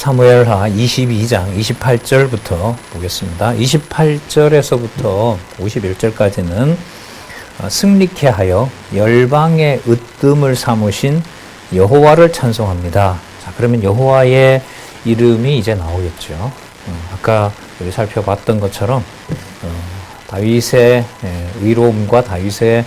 사무엘하 22장 28절부터 보겠습니다. 28절에서부터 51절까지는 승리케 하여 열방의 으뜸을 삼으신 여호와를 찬송합니다. 자, 그러면 여호와의 이름이 이제 나오겠죠. 아까 우리 살펴봤던 것처럼 다윗의 의로움과 다윗의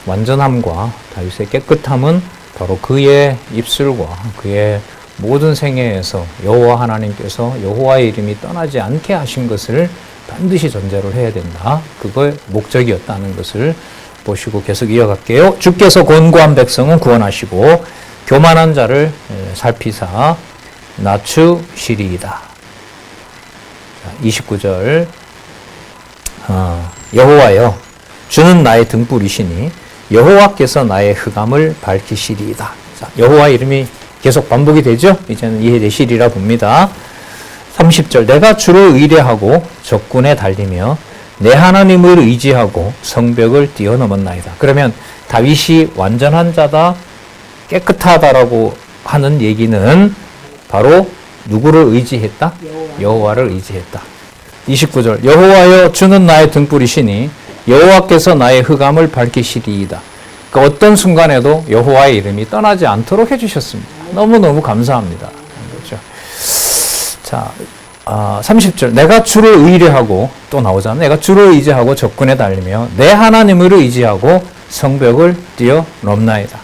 완전함과 다윗의 깨끗함은 바로 그의 입술과 그의 모든 생애에서 여호와 하나님께서 여호와의 이름이 떠나지 않게 하신 것을 반드시 전제로 해야 된다. 그걸 목적이었다는 것을 보시고 계속 이어갈게요. 주께서 권고한 백성은 구원하시고 교만한 자를 살피사 낮추시리이다. 29절 여호와여 주는 나의 등불이시니 여호와께서 나의 흑암을 밝히시리이다. 자, 여호와의 이름이 계속 반복이 되죠? 이제는 이해되시리라 봅니다. 30절 내가 주를 의뢰하고 적군에 달리며 내 하나님을 의지하고 성벽을 뛰어넘었나이다. 그러면 다윗이 완전한 자다, 깨끗하다라고 하는 얘기는 바로 누구를 의지했다? 여호와를 의지했다. 29절 여호와여 주는 나의 등불이시니 여호와께서 나의 흑암을 밝히시리이다. 그 어떤 순간에도 여호와의 이름이 떠나지 않도록 해주셨습니다. 너무너무 감사합니다. 그렇죠? 자, 30절 내가 주를 의뢰하고 또 나오잖아요. 내가 주를 의지하고 적군에 달리며 내 하나님을 의지하고 성벽을 뛰어넘나이다.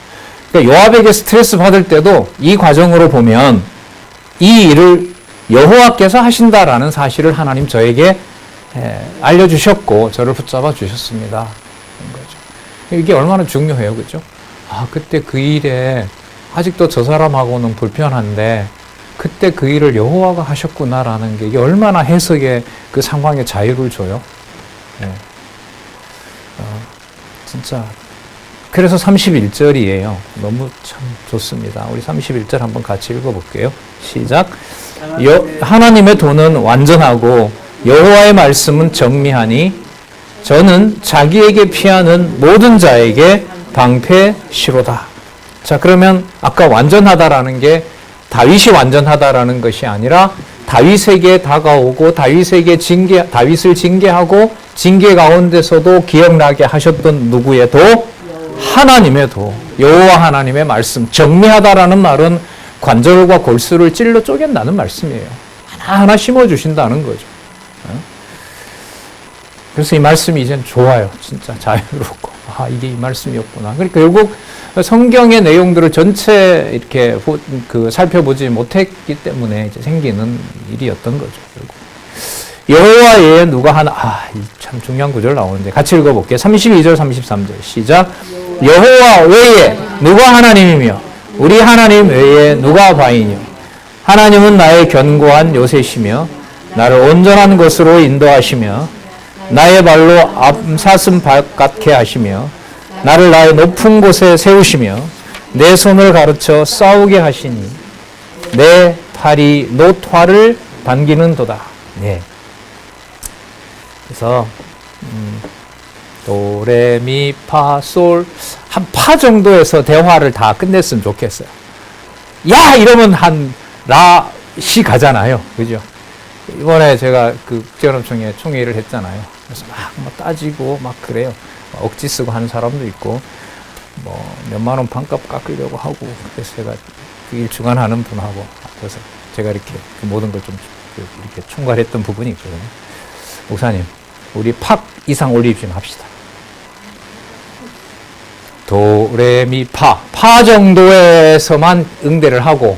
그러니까 요압에게 스트레스 받을 때도 이 과정으로 보면 이 일을 여호와께서 하신다라는 사실을 하나님 저에게 알려주셨고 저를 붙잡아 주셨습니다. 이게 얼마나 중요해요. 그죠? 그때 그 일에 아직도 저 사람하고는 불편한데 그때 그 일을 여호와가 하셨구나라는 게 이게 얼마나 해석의 그 상황에 자유를 줘요. 진짜 그래서 31절이에요. 너무 참 좋습니다. 우리 31절 한번 같이 읽어볼게요. 시작. 하나님의 도는 완전하고 여호와의 말씀은 정미하니 저는 자기에게 피하는 모든 자에게 방패시로다. 자, 그러면 아까 완전하다라는 게 다윗이 완전하다라는 것이 아니라 다윗에게 다가오고 다윗을 징계하고 징계 가운데서도 기억나게 하셨던 누구의 도? 하나님의 도. 여호와 하나님의 말씀. 정리하다라는 말은 관절과 골수를 찔러 쪼갠다는 말씀이에요. 하나하나 심어주신다는 거죠. 그래서 이 말씀이 이제는 좋아요. 진짜 자유롭고. 이게 이 말씀이었구나. 그러니까 결국 성경의 내용들을 전체 이렇게 살펴보지 못했기 때문에 이제 생기는 일이었던 거죠. 결국. 여호와 외에 누가 하나, 참 중요한 구절 나오는데 같이 읽어볼게요. 32절, 33절. 시작. 여호와 외에 누가 하나님이며 우리 하나님 외에 누가 바이뇨. 하나님은 나의 견고한 요새시며 나를 온전한 것으로 인도하시며 나의 발로 앞사슴 같게 하시며 나를 나의 높은 곳에 세우시며 내 손을 가르쳐 싸우게 하시니 내 팔이 노화를 반기는 도다. 네. 그래서 도레미파솔 한 파 정도에서 대화를 다 끝냈으면 좋겠어요. 야 이러면 한 라시 가잖아요. 그죠? 이번에 제가 그 국제연합총회 총회를 했잖아요. 그래서 막 따지고 막 그래요. 억지 쓰고 하는 사람도 있고, 뭐 몇만 원 반값 깎으려고 하고, 그래서 제가 그 일 주관하는 분하고, 그래서 제가 이렇게 그 모든 걸 좀 이렇게 총괄했던 부분이 있거든요. 목사님, 우리 팍 이상 올리지 합시다. 도레미파 정도에서만 응대를 하고.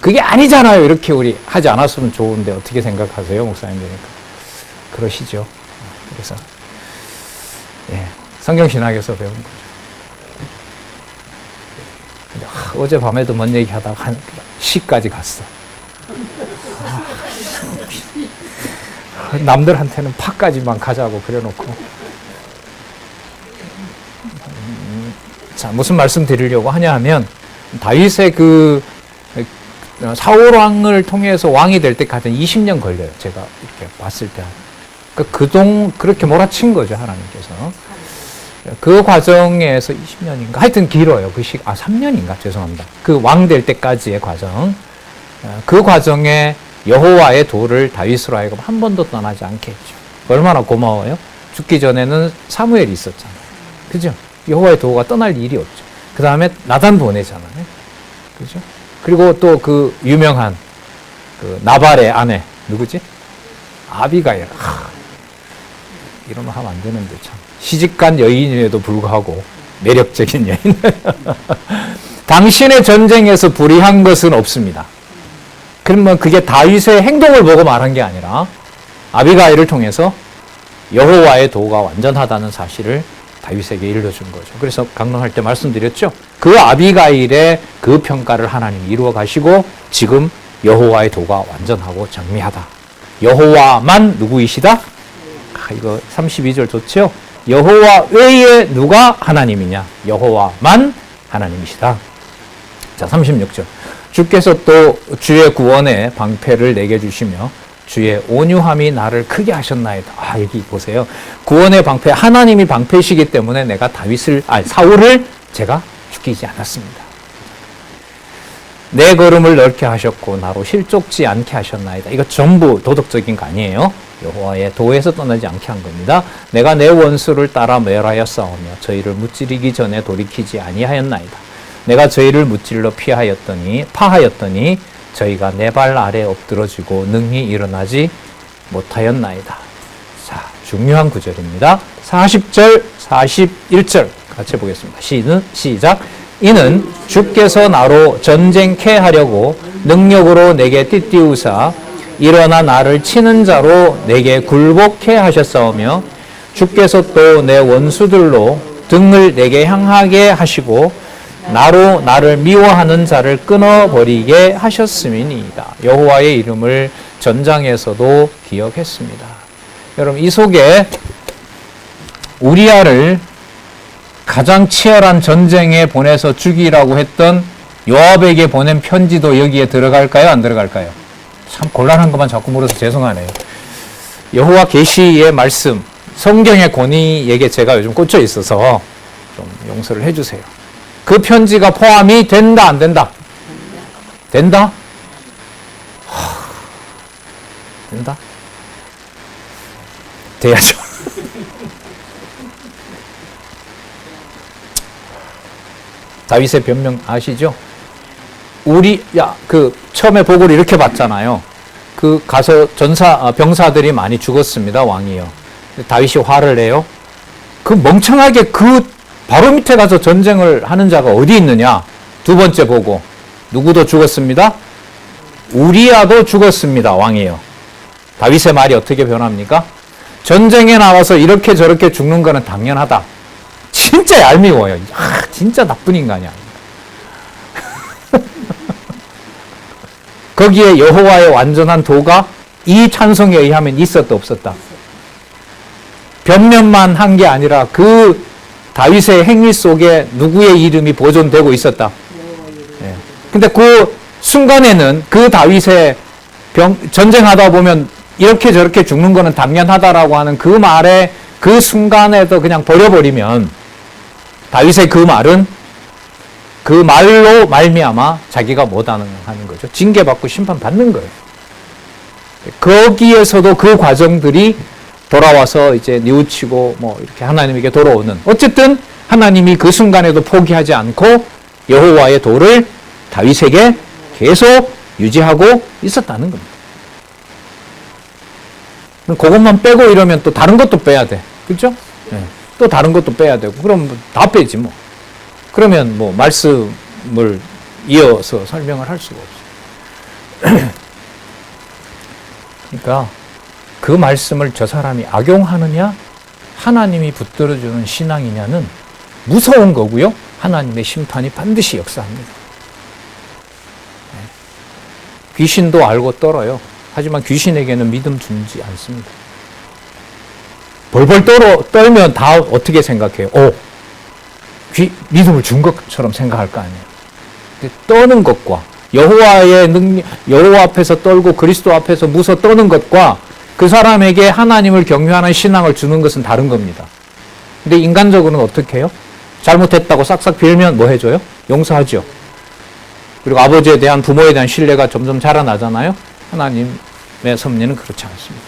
그게 아니잖아요. 이렇게 우리 하지 않았으면 좋은데 어떻게 생각하세요, 목사님 되니까? 그러시죠. 그래서 성경 신학에서 배운 거죠. 어제 밤에도 뭔 얘기하다가 한 시까지 갔어. 남들한테는 파까지만 가자고 그래놓고. 자, 무슨 말씀 드리려고 하냐 하면 다윗의 그 사울 왕을 통해서 왕이 될 때까지 20년 걸려요. 제가 이렇게 봤을 때. 그렇게 몰아친 거죠, 하나님께서. 그 과정에서 20년인가? 하여튼 길어요. 3년인가? 죄송합니다. 그 왕 될 때까지의 과정. 그 과정에 여호와의 도를 다윗으로 하여금 한 번도 떠나지 않게 했죠. 얼마나 고마워요? 죽기 전에는 사무엘이 있었잖아요. 그죠? 여호와의 도가 떠날 일이 없죠. 그 다음에 나단 보내잖아요. 그죠? 그리고 또 그 유명한 그 나발의 아내 누구지? 아비가일. 이러면 하면 안 되는데 참. 시집간 여인임에도 불구하고 매력적인 여인. 당신의 전쟁에서 불의한 것은 없습니다. 그러면 그게 다윗의 행동을 보고 말한 게 아니라 아비가일을 통해서 여호와의 도가 완전하다는 사실을 다윗에게 일러준 거죠. 그래서 강론할 때 말씀드렸죠. 그 아비가일의 그 평가를 하나님이 이루어 가시고 지금 여호와의 도가 완전하고 정밀하다. 여호와만 누구이시다? 이거 32절 좋죠? 여호와 외에 누가 하나님이냐? 여호와만 하나님이시다. 자, 36절. 주께서 또 주의 구원의 방패를 내게 주시며 주의 온유함이 나를 크게 하셨나이다. 여기 보세요. 구원의 방패, 하나님이 방패시기 때문에 내가 사울을 제가 죽이지 않았습니다. 내 걸음을 넓게 하셨고 나로 실족지 않게 하셨나이다. 이거 전부 도덕적인 거 아니에요. 여호와의 도에서 떠나지 않게 한 겁니다. 내가 내 원수를 따라 멸하여 싸우며 저희를 무찌르기 전에 돌이키지 아니하였나이다. 내가 저희를 무찔러 파하였더니 저희가 내 발 아래 엎드러지고 능히 일어나지 못하였나이다. 자, 중요한 구절입니다. 40절, 41절 같이 보겠습니다. 시작. 이는 주께서 나로 전쟁케 하려고 능력으로 내게 띠띠우사 일어나 나를 치는 자로 내게 굴복케 하셨사오며 주께서 또 내 원수들로 등을 내게 향하게 하시고 나로 나를 미워하는 자를 끊어버리게 하셨음이니이다. 여호와의 이름을 전장에서도 기억했습니다. 여러분, 이 속에 우리아를 가장 치열한 전쟁에 보내서 죽이라고 했던 요압에게 보낸 편지도 여기에 들어갈까요? 안 들어갈까요? 참 곤란한 것만 자꾸 물어서 죄송하네요. 여호와 계시의 말씀, 성경의 권위에게 제가 요즘 꽂혀 있어서 좀 용서를 해주세요. 그 편지가 포함이 된다, 안 된다? 된다? 된다? 돼야죠. 다윗의 변명 아시죠? 처음에 보고를 이렇게 봤잖아요. 가서 병사들이 많이 죽었습니다, 왕이요. 다윗이 화를 내요. 멍청하게 바로 밑에 가서 전쟁을 하는 자가 어디 있느냐? 두 번째 보고. 누구도 죽었습니다? 우리아도 죽었습니다, 왕이요. 다윗의 말이 어떻게 변합니까? 전쟁에 나와서 이렇게 저렇게 죽는 거는 당연하다. 진짜 얄미워요. 진짜 나쁜 인간이야. 거기에 여호와의 완전한 도가 이 찬송에 의하면 있었다, 없었다? 변명만 한 게 아니라 그 다윗의 행위 속에 누구의 이름이 보존되고 있었다. 예. 근데 그 순간에는 그 다윗의 전쟁하다 보면 이렇게 저렇게 죽는 거는 당연하다라고 하는 그 말에 그 순간에도 그냥 버려버리면 다윗의 그 말은 그 말로 말미암아 자기가 못하는 거죠. 징계받고 심판받는 거예요. 거기에서도 그 과정들이 돌아와서 이제 뉘우치고 이렇게 하나님에게 돌아오는, 어쨌든 하나님이 그 순간에도 포기하지 않고 여호와의 도를 다윗에게 계속 유지하고 있었다는 겁니다. 그것만 빼고 이러면 또 다른 것도 빼야 돼. 그렇죠? 네. 또 다른 것도 빼야 되고, 그럼 다 빼지 뭐. 그러면 말씀을 이어서 설명을 할 수가 없어요. 그러니까 그 말씀을 저 사람이 악용하느냐, 하나님이 붙들어주는 신앙이냐는 무서운 거고요. 하나님의 심판이 반드시 역사합니다. 귀신도 알고 떨어요. 하지만 귀신에게는 믿음 주지 않습니다. 벌벌 떨면 다 어떻게 생각해요? 믿음을 준 것처럼 생각할 거 아니에요. 근데 떠는 것과 여호와의 능력, 여호와 앞에서 떨고 그리스도 앞에서 무서 떠는 것과 그 사람에게 하나님을 경외하는 신앙을 주는 것은 다른 겁니다. 근데 인간적으로는 어떻게 해요? 잘못했다고 싹싹 빌면 뭐 해줘요? 용서하죠. 그리고 아버지에 대한, 부모에 대한 신뢰가 점점 자라나잖아요. 하나님의 섭리는 그렇지 않습니다.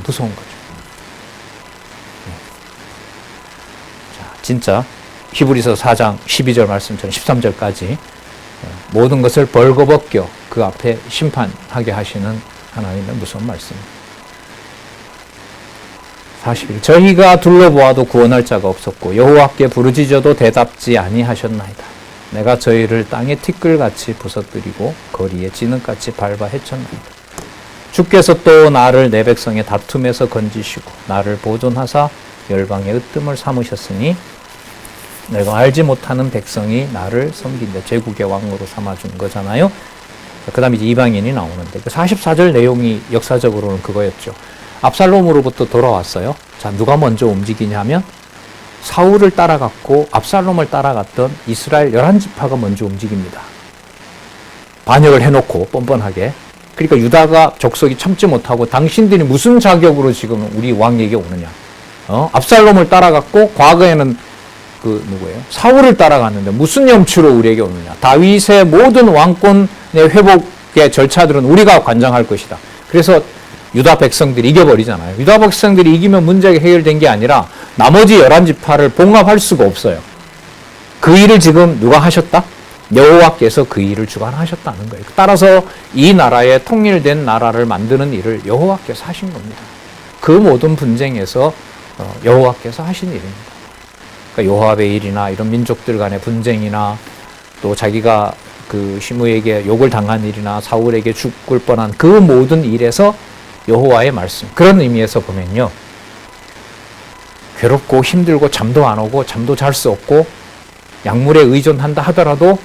무서운 거죠. 자, 진짜 히브리서 4장 12절 말씀처럼 13절까지 모든 것을 벌거벗겨 그 앞에 심판하게 하시는 하나님의 무서운 말씀입니다. 41. 저희가 둘러보아도 구원할 자가 없었고 여호와께 부르짖어도 대답지 아니하셨나이다. 내가 저희를 땅에 티끌같이 부서뜨리고 거리에 진흙같이 밟아 헤쳤나이다. 주께서 또 나를 내 백성의 다툼에서 건지시고 나를 보존하사 열방의 으뜸을 삼으셨으니 내가 알지 못하는 백성이 나를 섬긴다. 제국의 왕으로 삼아준 거잖아요. 그 다음에 이제 이방인이 나오는데, 그 44절 내용이 역사적으로는 그거였죠. 압살롬으로부터 돌아왔어요. 자, 누가 먼저 움직이냐면 사울을 따라갔고 압살롬을 따라갔던 이스라엘 11지파가 먼저 움직입니다. 반역을 해놓고 뻔뻔하게. 그러니까 유다가 족속이 참지 못하고 당신들이 무슨 자격으로 지금 우리 왕에게 오느냐. 압살롬을 따라갔고 과거에는 누구예요? 사울을 따라갔는데 무슨 염치로 우리에게 오느냐. 다윗의 모든 왕권의 회복의 절차들은 우리가 관장할 것이다. 그래서 유다 백성들이 이겨버리잖아요. 유다 백성들이 이기면 문제가 해결된 게 아니라 나머지 11지파를 봉합할 수가 없어요. 그 일을 지금 누가 하셨다? 여호와께서 그 일을 주관하셨다는 거예요. 따라서 이 나라의 통일된 나라를 만드는 일을 여호와께서 하신 겁니다. 그 모든 분쟁에서 여호와께서 하신 일입니다. 그러니까 요압의 일이나 이런 민족들 간의 분쟁이나 또 자기가 그 시므에게 욕을 당한 일이나 사울에게 죽을 뻔한 그 모든 일에서 여호와의 말씀, 그런 의미에서 보면요, 괴롭고 힘들고 잠도 안 오고 잠도 잘 수 없고 약물에 의존한다 하더라도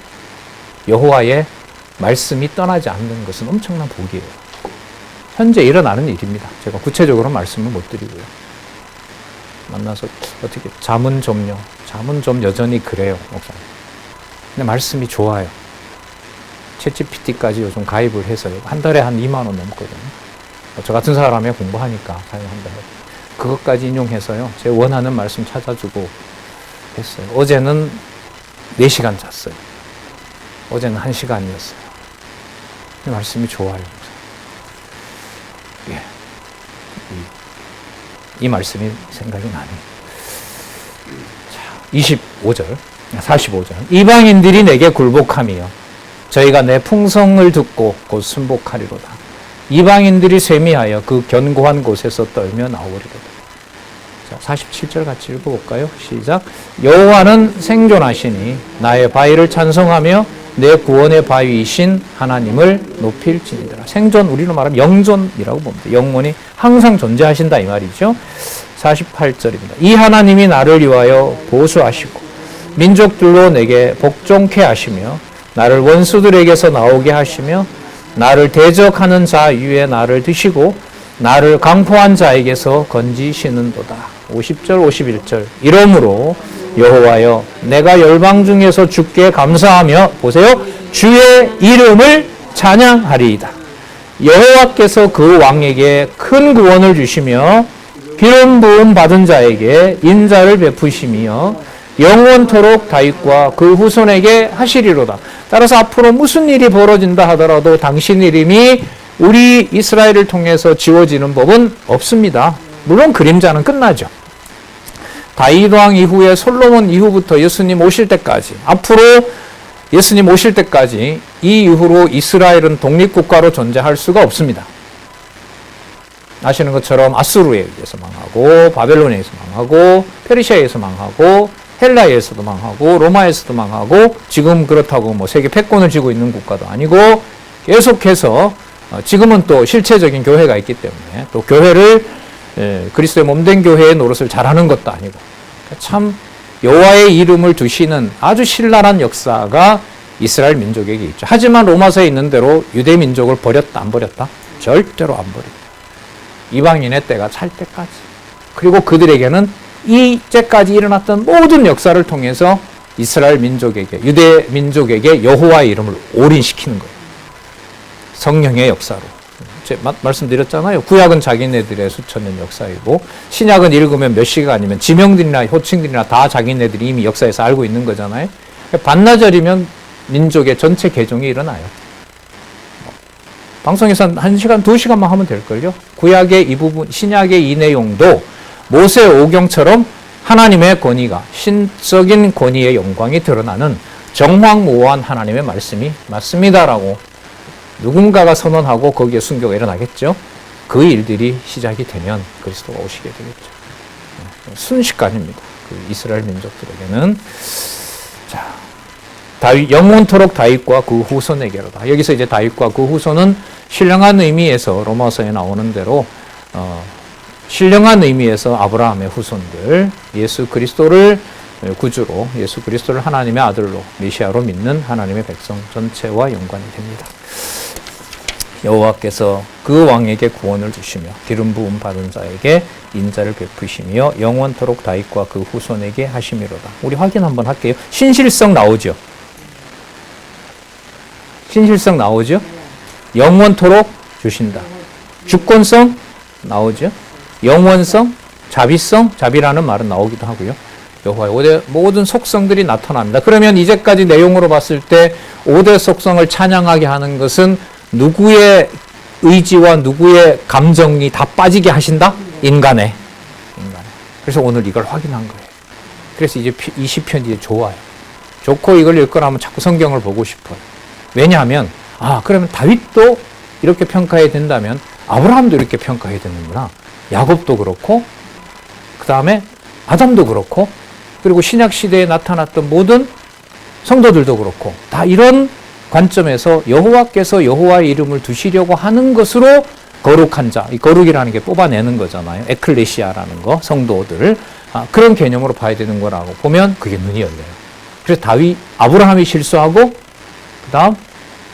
여호와의 말씀이 떠나지 않는 것은 엄청난 복이에요. 현재 일어나는 일입니다. 제가 구체적으로 말씀을 못 드리고요. 만나서 어떻게 잠은 좀요. 잠은 좀 여전히 그래요, 목사님. 근데 말씀이 좋아요. 챗GPT까지 요즘 가입을 해서요. 한 달에 한 2만 원 넘거든요. 저 같은 사람이 공부하니까 사용한다고. 그것까지 인용해서요. 제 원하는 말씀 찾아주고 했어요. 어제는 4시간 잤어요. 어제는 1시간이었어요. 말씀이 좋아요. 예. 이 말씀이 생각이 나네요. 자, 25절, 45절. 이방인들이 내게 굴복하며 저희가 내 풍성을 듣고 곧 순복하리로다. 이방인들이 세미하여 그 견고한 곳에서 떨며 나오리로다. 자, 47절 같이 읽어볼까요? 시작. 여호와는 생존하시니 나의 바위를 찬송하며 내 구원의 바위이신 하나님을 높일지니더라. 생존, 우리로 말하면 영존이라고 봅니다. 영원히 항상 존재하신다 이 말이죠. 48절입니다. 이 하나님이 나를 위하여 보수하시고 민족들로 내게 복종케 하시며 나를 원수들에게서 나오게 하시며 나를 대적하는 자 위에 나를 드시고 나를 강포한 자에게서 건지시는도다. 50절 51절. 이러므로 여호와여 내가 열방 중에서 주께 감사하며, 보세요, 주의 이름을 찬양하리이다. 여호와께서 그 왕에게 큰 구원을 주시며 기름 부음 받은 자에게 인자를 베푸시며 영원토록 다윗과 그 후손에게 하시리로다. 따라서 앞으로 무슨 일이 벌어진다 하더라도 당신 이름이 우리 이스라엘을 통해서 지워지는 법은 없습니다. 물론 그림자는 끝나죠. 다윗 왕 이후에 솔로몬 이후부터 예수님 오실 때까지, 앞으로 예수님 오실 때까지 이 이후로 이스라엘은 독립국가로 존재할 수가 없습니다. 아시는 것처럼 아수르에 의해서 망하고 바벨론에 의해서 망하고 페르시아에 의해서 망하고 헬라에서도 망하고 로마에서도 망하고 지금 그렇다고 뭐 세계 패권을 쥐고 있는 국가도 아니고 계속해서 지금은 또 실체적인 교회가 있기 때문에 또 교회를 그리스도의 몸된 교회의 노릇을 잘하는 것도 아니고 참 여호와의 이름을 두시는 아주 신랄한 역사가 이스라엘 민족에게 있죠. 하지만 로마서에 있는 대로 유대 민족을 버렸다 안 버렸다? 절대로 안 버립니다. 이방인의 때가 찰 때까지. 그리고 그들에게는 이때까지 일어났던 모든 역사를 통해서 이스라엘 민족에게, 유대 민족에게 여호와의 이름을 올인시키는 거예요. 성령의 역사로. 제가 말씀드렸잖아요. 구약은 자기네들의 수천 년 역사이고 신약은 읽으면 몇 시가 아니면 지명들이나 호칭들이나 다 자기네들이 이미 역사에서 알고 있는 거잖아요. 반나절이면 민족의 전체 개종이 일어나요. 방송에서 1시간, 2시간만 하면 될걸요. 구약의 이 부분, 신약의 이 내용도 모세 오경처럼 하나님의 권위가, 신적인 권위의 영광이 드러나는 정황모호한 하나님의 말씀이 맞습니다라고 누군가가 선언하고 거기에 순교가 일어나겠죠. 그 일들이 시작이 되면 그리스도가 오시게 되겠죠. 순식간입니다. 그 이스라엘 민족들에게는. 자, 다윗, 영원토록 다윗과 그 후손에게로다. 여기서 이제 다윗과 그 후손은 신령한 의미에서 로마서에 나오는 대로 신령한 의미에서 아브라함의 후손들, 예수 그리스도를 구주로, 예수 그리스도를 하나님의 아들로, 메시아로 믿는 하나님의 백성 전체와 연관이 됩니다. 여호와께서 그 왕에게 구원을 주시며 기름 부음 받은 자에게 인자를 베푸시며 영원토록 다윗과 그 후손에게 하심이로다. 우리 확인 한번 할게요. 신실성 나오죠? 신실성 나오죠? 영원토록 주신다. 주권성 나오죠? 영원성, 자비성, 자비라는 말은 나오기도 하고요. 여호와의 모든 속성들이 나타납니다. 그러면 이제까지 내용으로 봤을 때 5대 속성을 찬양하게 하는 것은 누구의 의지와 누구의 감정이 다 빠지게 하신다? 인간의. 그래서 오늘 이걸 확인한 거예요. 그래서 이제 20편 이제 좋아요. 좋고 이걸 읽거나 자꾸 성경을 보고 싶어요. 왜냐하면 그러면 다윗도 이렇게 평가해야 된다면 아브라함도 이렇게 평가해야 되는구나. 야곱도 그렇고 그 다음에 아담도 그렇고 그리고 신약 시대에 나타났던 모든 성도들도 그렇고 다 이런 관점에서 여호와께서 여호와의 이름을 두시려고 하는 것으로 거룩한 자, 이 거룩이라는 게 뽑아내는 거잖아요. 에클레시아라는 거, 성도들. 그런 개념으로 봐야 되는 거라고 보면 그게 눈이 열려요. 그래서 아브라함이 실수하고 그 다음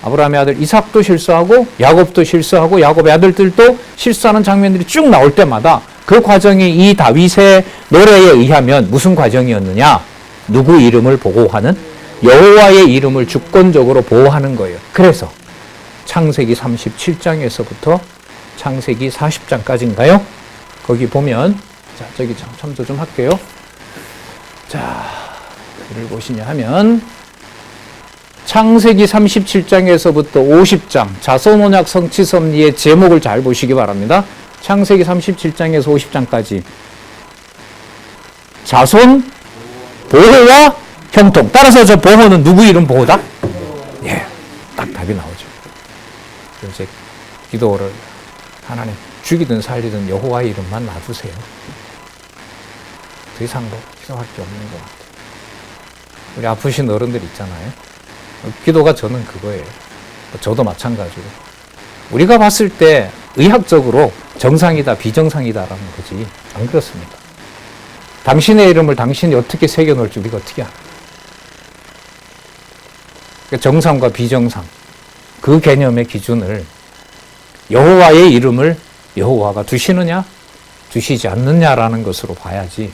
아브라함의 아들 이삭도 실수하고 야곱도 실수하고 야곱의 아들들도 실수하는 장면들이 쭉 나올 때마다 그 과정이 이 다윗의 노래에 의하면 무슨 과정이었느냐? 누구 이름을 보호하는? 여호와의 이름을 주권적으로 보호하는 거예요. 그래서 창세기 37장에서부터 창세기 40장까지인가요? 거기 보면 저기 첨도 좀 할게요. 자, 이를 보시냐 하면 창세기 37장에서부터 50장 자손언약 성취섭리의 제목을 잘 보시기 바랍니다. 창세기 37장에서 50장까지 자손 보호와 형통. 따라서 저 보호는 누구 이름 보호다? 예, 딱 답이 나오죠. 이제 기도를 하나님 죽이든 살리든 여호와의 이름만 놔두세요. 더 이상 기도할 게 없는 것 같아요. 우리 아프신 어른들 있잖아요. 기도가 저는 그거예요. 저도 마찬가지로. 우리가 봤을 때 의학적으로 정상이다, 비정상이다라는 거지. 안 그렇습니다. 당신의 이름을 당신이 어떻게 새겨놓을지 우리가 어떻게 알아요? 정상과 비정상, 그 개념의 기준을 여호와의 이름을 여호와가 두시느냐, 두시지 않느냐라는 것으로 봐야지.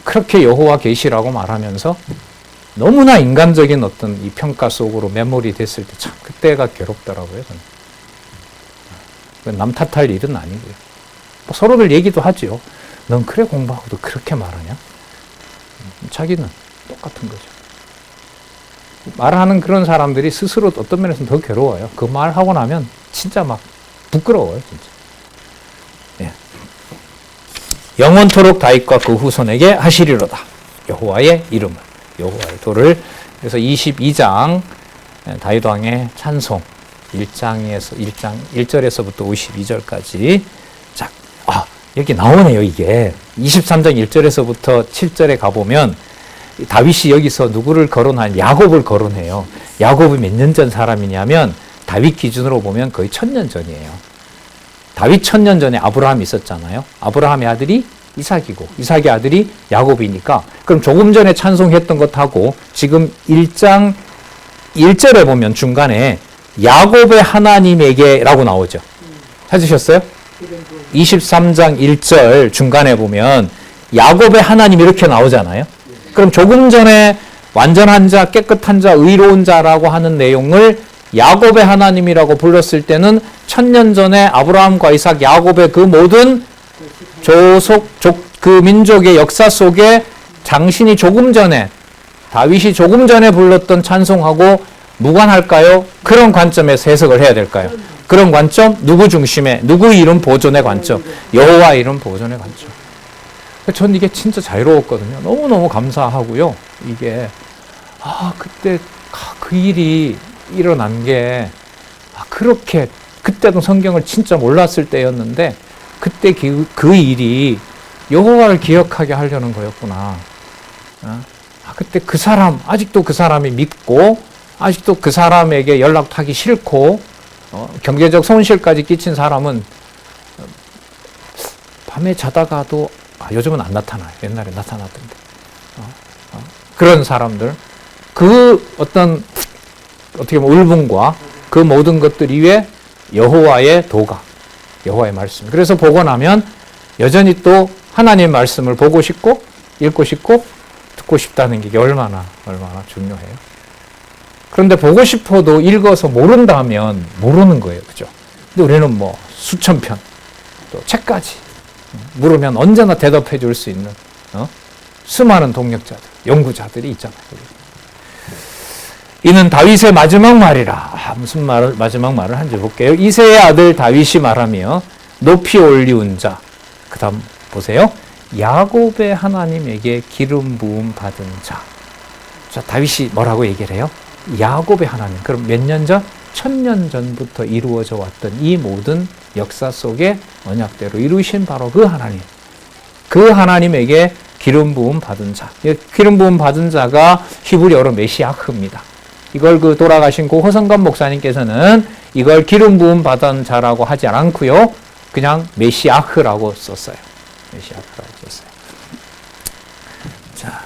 그렇게 여호와 계시라고 말하면서 너무나 인간적인 어떤 이 평가 속으로 매몰이 됐을 때 참 그때가 괴롭더라고요. 저는. 남 탓할 일은 아니고요. 서로들 얘기도 하죠. 넌 그래 공부하고도 그렇게 말하냐? 자기는 똑같은 거죠. 말하는 그런 사람들이 스스로 어떤 면에서는 더 괴로워요. 그 말하고 나면 진짜 막 부끄러워요. 진짜. 예. 영원토록 다윗과 그 후손에게 하시리로다. 여호와의 이름을, 여호와의 도를. 그래서 22장 다윗 왕의 찬송 1절에서부터 52절까지. 자, 여기 나오네요, 이게. 23장 1절에서부터 7절에 가보면 다윗이 여기서 누구를 거론한 야곱을 거론해요. 야곱이 몇 년 전 사람이냐면 다윗 기준으로 보면 거의 1000년 전이에요. 다윗 1000년 전에 아브라함이 있었잖아요. 아브라함의 아들이 이삭이고 이삭의 아들이 야곱이니까 그럼 조금 전에 찬송했던 것하고 지금 1장 1절에 보면 중간에 야곱의 하나님에게 라고 나오죠. 찾으셨어요? 23장 1절 중간에 보면 야곱의 하나님 이렇게 나오잖아요. 그럼 조금 전에 완전한 자, 깨끗한 자, 의로운 자라고 하는 내용을 야곱의 하나님이라고 불렀을 때는 1000년 전에 아브라함과 이삭, 야곱의 그 모든 그 민족의 역사 속에 당신이 조금 전에 다윗이 조금 전에 불렀던 찬송하고 무관할까요? 그런 관점에서 해석을 해야 될까요? 그런 관점, 누구 중심의, 누구 이름 보존의 관점, 여호와 이름 보존의 관점. 전 이게 진짜 자유로웠거든요. 너무너무 감사하고요. 이게 그때 그 일이 일어난 게 그렇게 그때도 성경을 진짜 몰랐을 때였는데 그때 그 일이 여호와를 기억하게 하려는 거였구나. 그때 그 사람, 아직도 그 사람이 믿고 아직도 그 사람에게 연락하기 싫고 경제적 손실까지 끼친 사람은 밤에 자다가도 요즘은 안 나타나요. 옛날에 나타났던데. 그런 사람들, 그 어떻게 보면 울분과 그 모든 것들 이외에 여호와의 도가, 여호와의 말씀. 그래서 보고 나면 여전히 또 하나님의 말씀을 보고 싶고 읽고 싶고 듣고 싶다는 게 얼마나 중요해요. 그런데 보고 싶어도 읽어서 모른다면 모르는 거예요. 그죠? 근데 우리는 뭐 수천 편, 또 책까지 물으면 언제나 대답해 줄 수 있는 수많은 동력자들, 연구자들이 있잖아요. 이는 다윗의 마지막 말이라. 무슨 마지막 말을 한지 볼게요. 이새의 아들 다윗이 말하며 높이 올리운 자. 그 다음 보세요. 야곱의 하나님에게 기름 부음 받은 자. 자, 다윗이 뭐라고 얘기를 해요? 야곱의 하나님. 그럼 몇 년 전? 1000년 전부터 이루어져 왔던 이 모든 역사 속에 언약대로 이루신 바로 그 하나님. 그 하나님에게 기름 부음 받은 자. 기름 부음 받은 자가 히브리어로 메시아흐입니다. 이걸 돌아가신 고 허성감 목사님께서는 이걸 기름 부음 받은 자라고 하지 않고요. 그냥 메시아흐라고 썼어요. 메시아흐라고 썼어요. 자,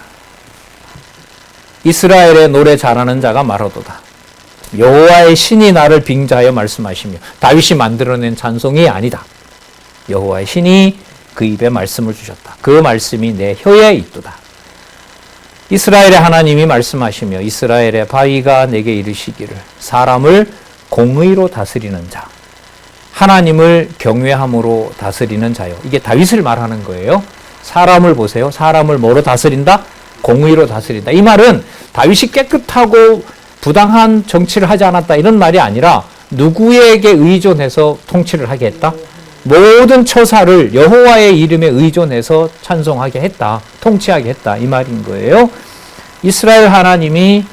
이스라엘의 노래 잘하는 자가 말하도다. 여호와의 신이 나를 빙자하여 말씀하시며, 다윗이 만들어낸 찬송이 아니다. 여호와의 신이 그 입에 말씀을 주셨다. 그 말씀이 내 혀에 있도다. 이스라엘의 하나님이 말씀하시며 이스라엘의 바위가 내게 이르시기를 사람을 공의로 다스리는 자, 하나님을 경외함으로 다스리는 자요. 이게 다윗을 말하는 거예요. 사람을 보세요. 사람을 뭐로 다스린다? 공의로 다스린다. 이 말은 다윗이 깨끗하고 부당한 정치를 하지 않았다 이런 말이 아니라 누구에게 의존해서 통치를 하게 했다? 모든 처사를 여호와의 이름에 의존해서 찬송하게 했다. 통치하게 했다. 이 말인 거예요. 이스라엘 하나님이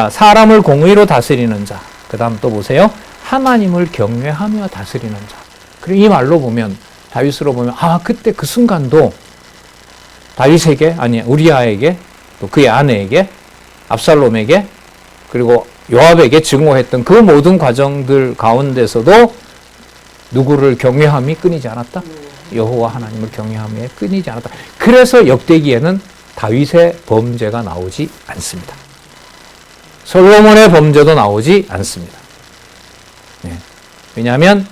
사람을 공의로 다스리는 자. 그 다음 또 보세요. 하나님을 경외하며 다스리는 자. 그리고 이 말로 보면, 다윗으로 보면, 그때 그 순간도 다윗에게, 우리아에게, 또 그의 아내에게, 압살롬에게, 그리고 요압에게 증오했던 그 모든 과정들 가운데서도 누구를 경외함이 끊이지 않았다? 여호와 하나님을 경외함에 끊이지 않았다. 그래서 역대기에는 다윗의 범죄가 나오지 않습니다. 솔로몬의 범죄도 나오지 않습니다. 네. 왜냐하면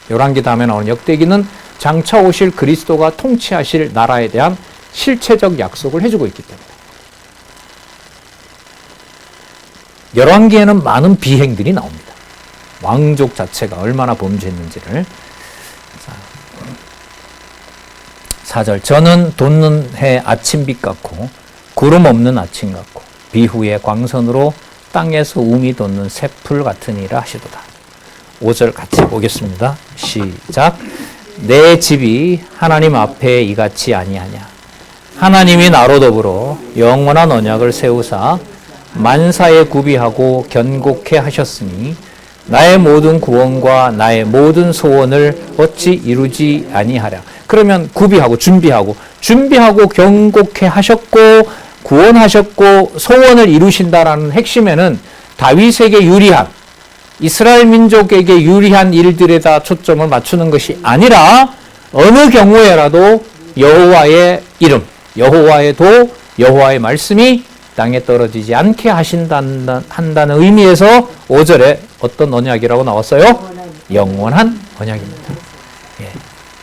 열왕기 다음에 나오는 역대기는 장차 오실 그리스도가 통치하실 나라에 대한 실체적 약속을 해주고 있기 때문에. 열왕기에는 많은 비행들이 나옵니다. 왕족 자체가 얼마나 범죄했는지를. 4절 저는 돋는 해 아침빛 같고 구름 없는 아침 같고 비후의 광선으로 땅에서 움이 돋는 새풀 같으니라 하시도다. 5절 같이 보겠습니다. 시작. 내 집이 하나님 앞에 이같이 아니하냐. 하나님이 나로 더불어 영원한 언약을 세우사 만사에 구비하고 견고케 하셨으니 나의 모든 구원과 나의 모든 소원을 어찌 이루지 아니하랴. 그러면 구비하고 준비하고 견고케 하셨고 구원하셨고 소원을 이루신다라는 핵심에는 다윗에게 유리한, 이스라엘 민족에게 유리한 일들에다 초점을 맞추는 것이 아니라 어느 경우에라도 여호와의 이름, 여호와의 도, 여호와의 말씀이 땅에 떨어지지 않게 한다는 의미에서 5절에 어떤 언약이라고 나왔어요? 영원한 언약입니다. 예.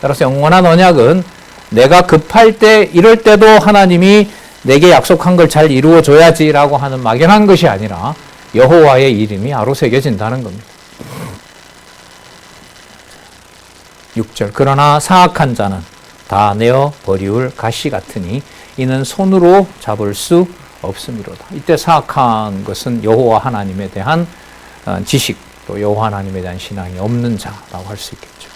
따라서 영원한 언약은 내가 급할 때, 이럴 때도 하나님이 내게 약속한 걸 잘 이루어줘야지라고 하는 막연한 것이 아니라 여호와의 이름이 아로 새겨진다는 겁니다. 6절 그러나 사악한 자는 다 내어 버리울 가시 같으니 이는 손으로 잡을 수 없음이로다. 이때 사악한 것은 여호와 하나님에 대한 지식, 또 여호와 하나님에 대한 신앙이 없는 자라고 할 수 있겠죠.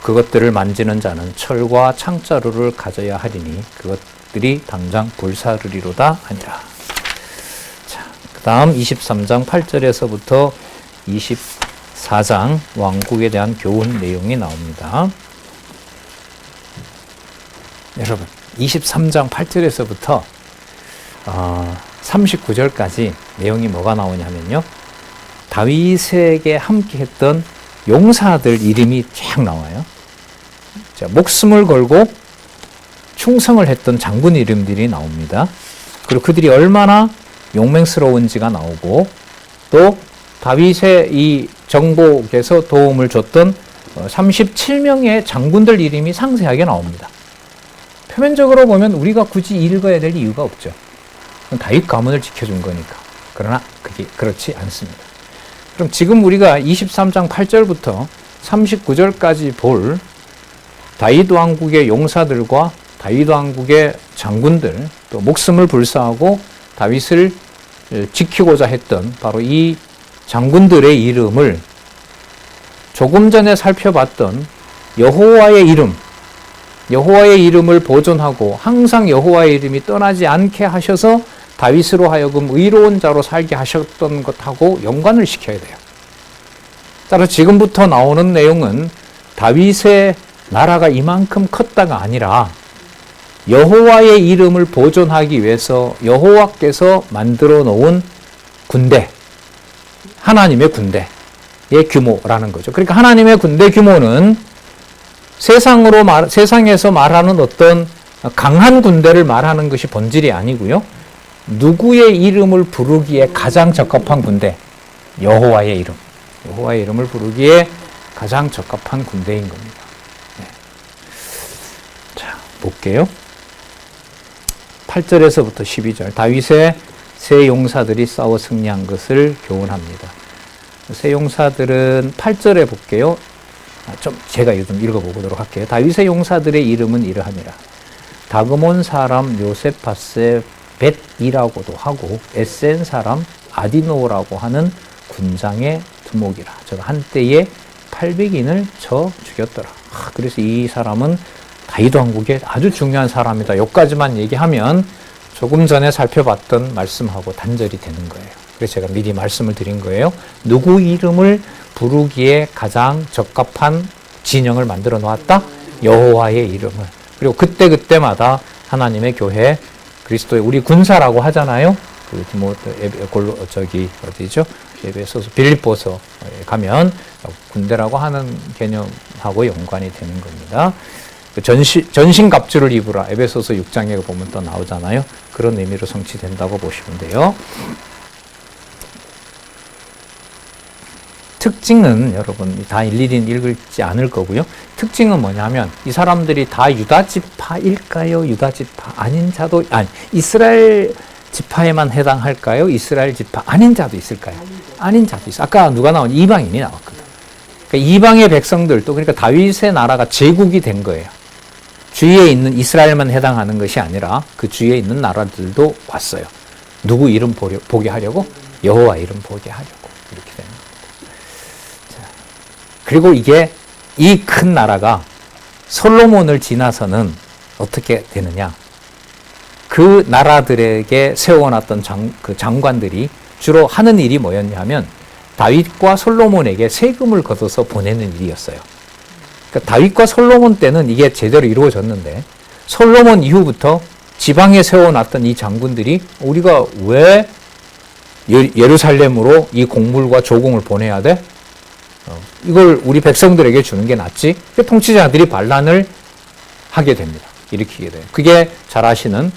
그것들을 만지는 자는 철과 창자루를 가져야 하리니 그것들이 당장 불사르리로다 하니라. 자, 그 다음 23장 8절에서부터 24장 왕국에 대한 교훈 내용이 나옵니다. 여러분, 23장 8절에서부터 39절까지 내용이 뭐가 나오냐면요. 다윗에게 함께 했던 용사들 이름이 쫙 나와요. 자, 목숨을 걸고 충성을 했던 장군 이름들이 나옵니다. 그리고 그들이 얼마나 용맹스러운지가 나오고, 또 다윗의 이 정복에서 도움을 줬던 37명의 장군들 이름이 상세하게 나옵니다. 표면적으로 보면 우리가 굳이 읽어야 될 이유가 없죠. 다윗 가문을 지켜준 거니까. 그러나 그게 그렇지 않습니다. 그럼 지금 우리가 23장 8절부터 39절까지 볼 다윗 왕국의 용사들과 다윗 왕국의 장군들, 또 목숨을 불사하고 다윗을 지키고자 했던 바로 이 장군들의 이름을 조금 전에 살펴봤던 여호와의 이름을 보존하고 항상 여호와의 이름이 떠나지 않게 하셔서 다윗으로 하여금 의로운 자로 살게 하셨던 것하고 연관을 시켜야 돼요. 따라서 지금부터 나오는 내용은 다윗의 나라가 이만큼 컸다가 아니라 여호와의 이름을 보존하기 위해서 여호와께서 만들어 놓은 군대, 하나님의 군대의 규모라는 거죠. 그러니까 하나님의 군대 규모는 세상에서 말하는 어떤 강한 군대를 말하는 것이 본질이 아니고요. 누구의 이름을 부르기에 가장 적합한 군대, 여호와의 이름을 부르기에 가장 적합한 군대인 겁니다. 네. 자, 볼게요. 8절에서부터 12절, 다윗의 세 용사들이 싸워 승리한 것을 교훈합니다. 세 용사들은 8절에 볼게요. 제가 좀 읽어보도록 할게요. 다윗의 용사들의 이름은 이러하니라. 다그몬 사람 요세파스의 벳이라고도 하고 에센 사람 아디노라고 하는 군장의 두목이라. 저가 한때에 800인을 쳐 죽였더라. 그래서 이 사람은 다윗 왕국의 아주 중요한 사람이다. 여기까지만 얘기하면 조금 전에 살펴봤던 말씀하고 단절이 되는 거예요. 그래서 제가 미리 말씀을 드린 거예요. 누구 이름을 부르기에 가장 적합한 진영을 만들어 놓았다? 여호와의 이름을. 그리고 그때마다 하나님의 교회, 그리스도의 우리 군사라고 하잖아요. 어디죠? 에베소서, 빌립보서 가면 군대라고 하는 개념하고 연관이 되는 겁니다. 전신갑주를 입으라. 에베소서 6장에 보면 또 나오잖아요. 그런 의미로 성취된다고 보시면 돼요. 특징은 여러분 다 일일이 읽지 않을 거고요. 특징은 뭐냐면 이 사람들이 다 유다 지파일까요? 유다 지파 아닌 자도 이스라엘 지파에만 해당할까요? 이스라엘 지파 아닌 자도 있을까요? 아닌 자도 있어요. 아까 누가 나온 이방인이 나왔거든. 그러니까 이방의 백성들도, 그러니까 다윗의 나라가 제국이 된 거예요. 주위에 있는 이스라엘만 해당하는 것이 아니라 그 주위에 있는 나라들도 왔어요. 누구 이름 보게 하려고? 여호와 이름 보게 하려고. 이렇게 되는 겁니다. 자, 그리고 이게 이 큰 나라가 솔로몬을 지나서는 어떻게 되느냐? 그 나라들에게 세워놨던 장관들이 주로 하는 일이 뭐였냐면 다윗과 솔로몬에게 세금을 걷어서 보내는 일이었어요. 그러니까 다윗과 솔로몬 때는 이게 제대로 이루어졌는데 솔로몬 이후부터 지방에 세워놨던 이 장군들이 우리가 왜 예루살렘으로 이 곡물과 조공을 보내야 돼? 이걸 우리 백성들에게 주는 게 낫지? 통치자들이 반란을 하게 됩니다. 일으키게 돼요. 그게 잘 아시는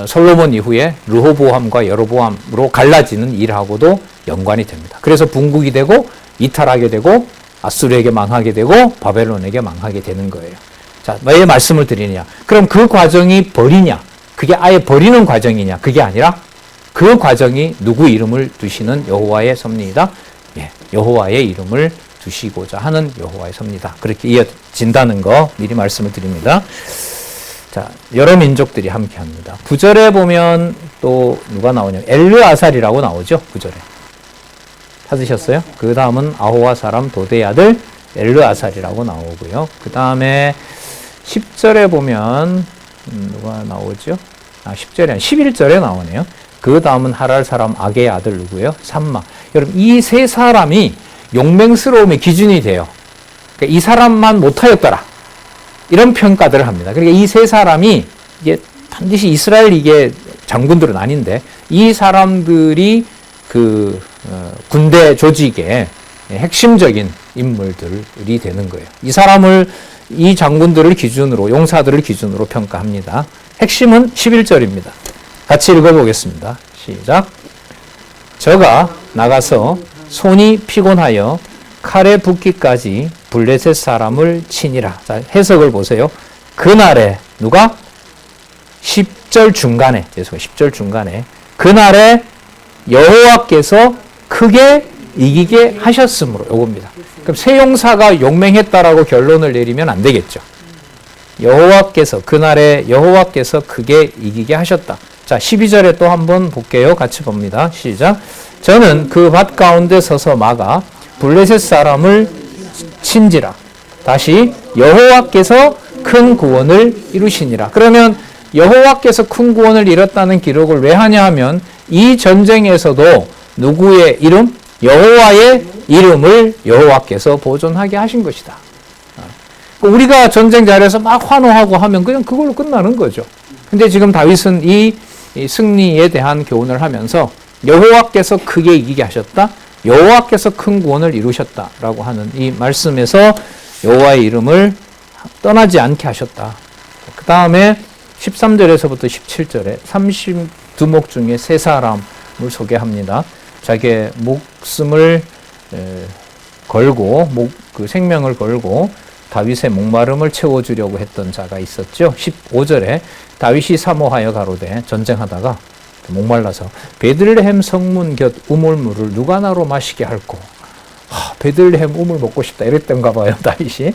솔로몬 이후에 르호보암과 여로보암으로 갈라지는 일하고도 연관이 됩니다. 그래서 분국이 되고 이탈하게 되고 아수르에게 망하게 되고 바벨론에게 망하게 되는 거예요. 자, 왜 말씀을 드리느냐? 그럼 그 과정이 버리냐? 그게 아예 버리는 과정이냐? 그게 아니라 그 과정이 누구 이름을 두시는 여호와의 섭리이다. 예, 여호와의 이름을 두시고자 하는 여호와의 섭리이다. 그렇게 이어진다는 거 미리 말씀을 드립니다. 자, 여러 민족들이 함께 합니다. 9절에 보면 또 누가 나오냐면 엘르아살이라고 나오죠. 9절에. 찾으셨어요? 그 다음은 아호와 사람 도대의 아들 엘르아살이라고 나오고요. 그 다음에 10절에 보면 누가 나오죠? 10절이 아니라 11절에 나오네요. 그 다음은 하랄 사람 악의 아들 누구예요? 삼마. 여러분 이 세 사람이 용맹스러움의 기준이 돼요. 그러니까 이 사람만 못하였더라. 이런 평가들을 합니다. 그러니까 이 세 사람이 이게 반드시 이스라엘 이게 장군들은 아닌데 이 사람들이 그 군대 조직의 핵심적인 인물들이 되는 거예요. 이 장군들을 기준으로 용사들을 기준으로 평가합니다. 핵심은 11절입니다. 같이 읽어보겠습니다. 시작. 저가 나가서 손이 피곤하여 칼에 붓기까지 블레셋 사람을 치니라. 자, 해석을 보세요. 그날에 누가? 10절 중간에 그날에 여호와께서 크게 이기게 하셨으므로 요겁니다. 그럼 세 용사가 용맹했다라고 결론을 내리면 안 되겠죠. 그날에 여호와께서 크게 이기게 하셨다. 자, 12절에 또 한번 볼게요. 같이 봅니다. 시작. 저는 그 밭 가운데 서서 막아 블레셋 사람을 친지라. 다시 여호와께서 큰 구원을 이루시니라. 그러면 여호와께서 큰 구원을 이뤘다는 기록을 왜 하냐 하면 이 전쟁에서도 누구의 이름? 여호와의 이름을 여호와께서 보존하게 하신 것이다. 우리가 전쟁 자리에서 막 환호하고 하면 그냥 그걸로 끝나는 거죠. 근데 지금 다윗은 이 승리에 대한 교훈을 하면서 여호와께서 크게 이기게 하셨다. 여호와께서 큰 구원을 이루셨다라고 하는 이 말씀에서 여호와의 이름을 떠나지 않게 하셨다. 그 다음에 13절에서부터 17절에 32목 중에 세 사람을 소개합니다. 자기의 목숨을 걸고 그 생명을 걸고 다윗의 목마름을 채워주려고 했던 자가 있었죠. 15절에 다윗이 사모하여 가로되 전쟁하다가 목말라서 베들레헴 성문 곁 우물물을 누가 나로 마시게 할꼬. 베들레헴 우물 먹고 싶다 이랬던가 봐요. 다윗이.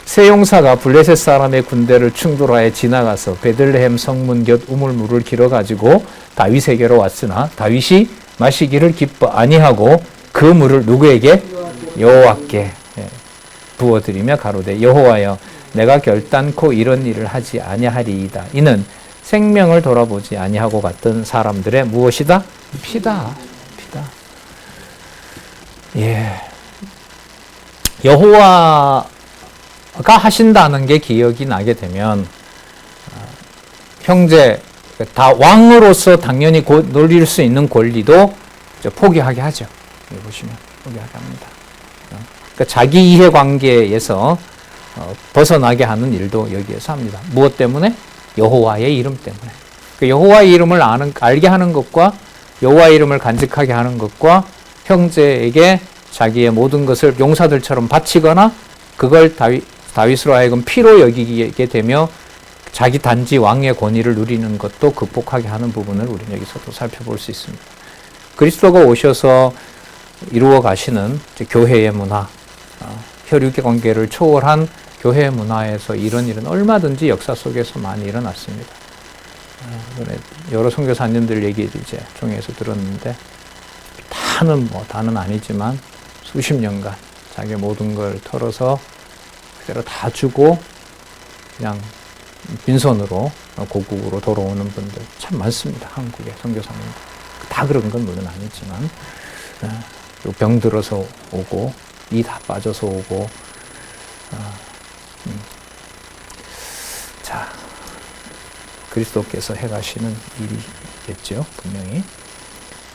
세 용사가 블레셋 사람의 군대를 충돌하여 지나가서 베들레헴 성문 곁 우물물을 길어가지고 다윗에게로 왔으나 다윗이 마시기를 기뻐 아니하고 그 물을 누구에게? 여호와께 부어드리며 가로되 여호와여 내가 결단코 이런 일을 하지 아니하리이다. 이는 생명을 돌아보지 아니하고 갔던 사람들의 무엇이다? 피다. 예. 여호와가 하신다는 게 기억이 나게 되면 형제 다 왕으로서 당연히 누릴 수 있는 권리도 포기하게 하죠. 여기 보시면 포기하게 합니다. 그러니까 자기 이해관계에서 벗어나게 하는 일도 여기에서 합니다. 무엇 때문에? 여호와의 이름 때문에. 그 여호와의 이름을 알게 하는 것과 여호와의 이름을 간직하게 하는 것과 형제에게 자기의 모든 것을 용사들처럼 바치거나 그걸 다윗으로 하여금 피로 여기게 되며 자기 단지 왕의 권위를 누리는 것도 극복하게 하는 부분을 우리는 여기서도 살펴볼 수 있습니다. 그리스도가 오셔서 이루어 가시는 교회의 문화, 혈육의 관계를 초월한 교회의 문화에서 이런 일은 얼마든지 역사 속에서 많이 일어났습니다. 여러 선교사님들 얘기 이제 종에서 들었는데 다는 아니지만 수십 년간 자기 모든 걸 털어서 그대로 다 주고 그냥 빈손으로 고국으로 돌아오는 분들 참 많습니다. 한국의 선교사님들. 다 그런 건 물론 아니지만 병 들어서 오고 이 다 빠져서 오고 자 그리스도께서 해가시는 일이겠죠. 분명히.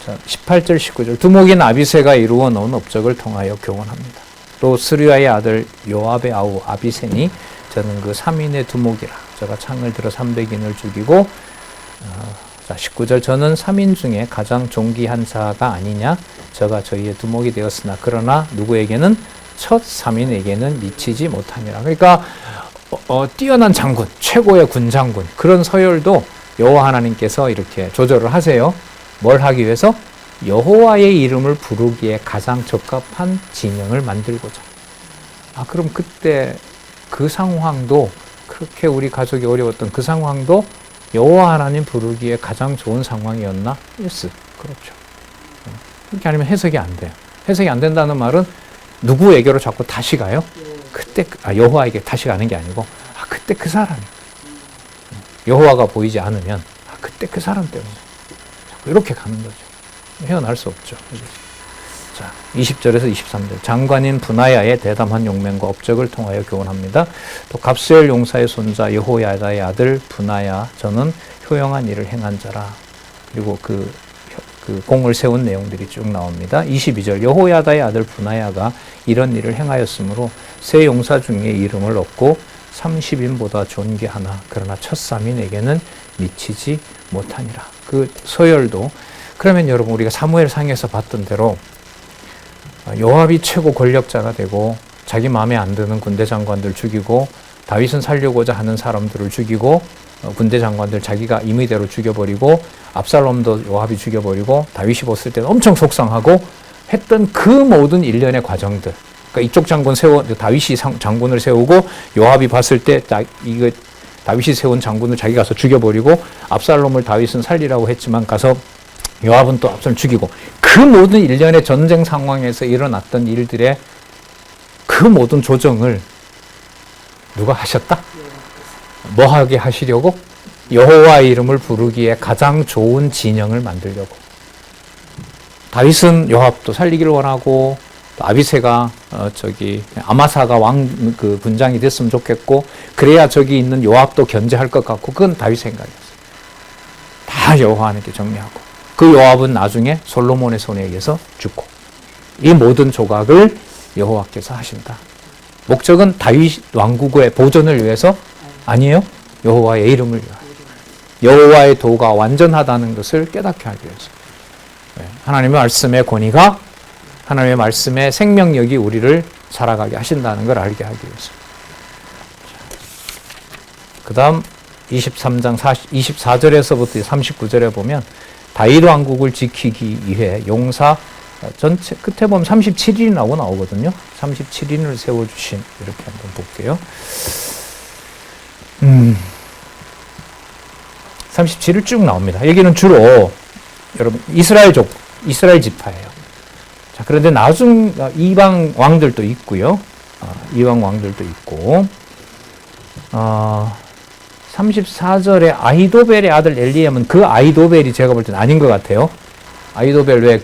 자 18절 19절 두목인 아비새가 이루어 놓은 업적을 통하여 교훈합니다. 또 스루야의 아들 요압의 아우 아비새니 저는 그 3인의 두목이라 저가 창을 들어 300인을 죽이고 자 19절 저는 3인 중에 가장 존귀한 자가 아니냐 저가 저희의 두목이 되었으나 그러나 누구에게는 첫 3인에게는 미치지 못하니라. 그러니까 뛰어난 장군, 최고의 군장군 그런 서열도 여호와 하나님께서 이렇게 조절을 하세요. 뭘 하기 위해서? 여호와의 이름을 부르기에 가장 적합한 진영을 만들고자. 그럼 그때 그 상황도 그렇게 우리 가족이 어려웠던 그 상황도 여호와 하나님 부르기에 가장 좋은 상황이었나? 예스. 그렇죠. 그렇게 아니면 해석이 안 돼요. 해석이 안 된다는 말은 누구에게로 자꾸 다시 가요? 그때 여호와에게 다시 가는 게 아니고 그때 그 사람이 여호와가 보이지 않으면 그때 그 사람 때문에 자꾸 이렇게 가는 거죠. 헤어날 수 없죠. 자, 20절에서 23절. 장관인 분하야의 대담한 용맹과 업적을 통하여 교훈합니다. 또 갑스엘 용사의 손자 여호야다의 아들 분하야, 저는 효영한 일을 행한 자라. 그리고 그 공을 세운 내용들이 쭉 나옵니다. 22절. 여호야다의 아들 분하야가 이런 일을 행하였으므로 세 용사 중에 이름을 얻고 30인보다 존귀하나 그러나 첫삼인에게는 미치지 못하니라. 그 서열도, 그러면 여러분 우리가 사무엘상에서 봤던 대로 요압이 최고 권력자가 되고 자기 마음에 안 드는 군대 장관들 죽이고 다윗은 살려고자 하는 사람들을 죽이고 군대 장관들 자기가 임의대로 죽여버리고 압살롬도 요압이 죽여버리고 다윗이 봤을 때는 엄청 속상하고 했던 그 모든 일련의 과정들, 그러니까 이쪽 장군 다윗이 장군을 세우고 요압이 봤을 때 이거 다윗이 세운 장군을 자기 가서 죽여버리고 압살롬을 다윗은 살리라고 했지만 가서 요압은 또 압살롬을 죽이고, 그 모든 일련의 전쟁 상황에서 일어났던 일들의 그 모든 조정을 누가 하셨다? 뭐 하게 하시려고? 여호와의 이름을 부르기에 가장 좋은 진영을 만들려고. 다윗은 요압도 살리기를 원하고, 아비새가 아마사가 분장이 됐으면 좋겠고, 그래야 저기 있는 요압도 견제할 것 같고, 그건 다윗 생각이었어요. 다 여호와 하나님께 정리하고, 그 요압은 나중에 솔로몬의 손에 의해서 죽고, 이 모든 조각을 여호와께서 하신다. 목적은 다윗 왕국의 보존을 위해서 아니에요. 여호와의 이름을 위하여, 여호와의 도가 완전하다는 것을 깨닫게 하기 위해서, 하나님의 말씀의 권위가, 하나님의 말씀의 생명력이 우리를 살아가게 하신다는 걸 알게 하기 위해서. 그 다음 23장 24절에서부터 39절에 보면 다윗 왕국을 지키기 위해 용사 전체 끝에 보면 37인이라고 나오거든요. 37인을 세워주신, 이렇게 한번 볼게요. 37일 쭉 나옵니다. 여기는 주로 여러분 이스라엘 지파예요. 자, 그런데 이방 왕들도 있고요. 이방 왕들도 있고, 34절에 아히도벨의 아들 엘리암은 그 아히도벨이 제가 볼 때는 아닌 것 같아요. 아히도벨 왜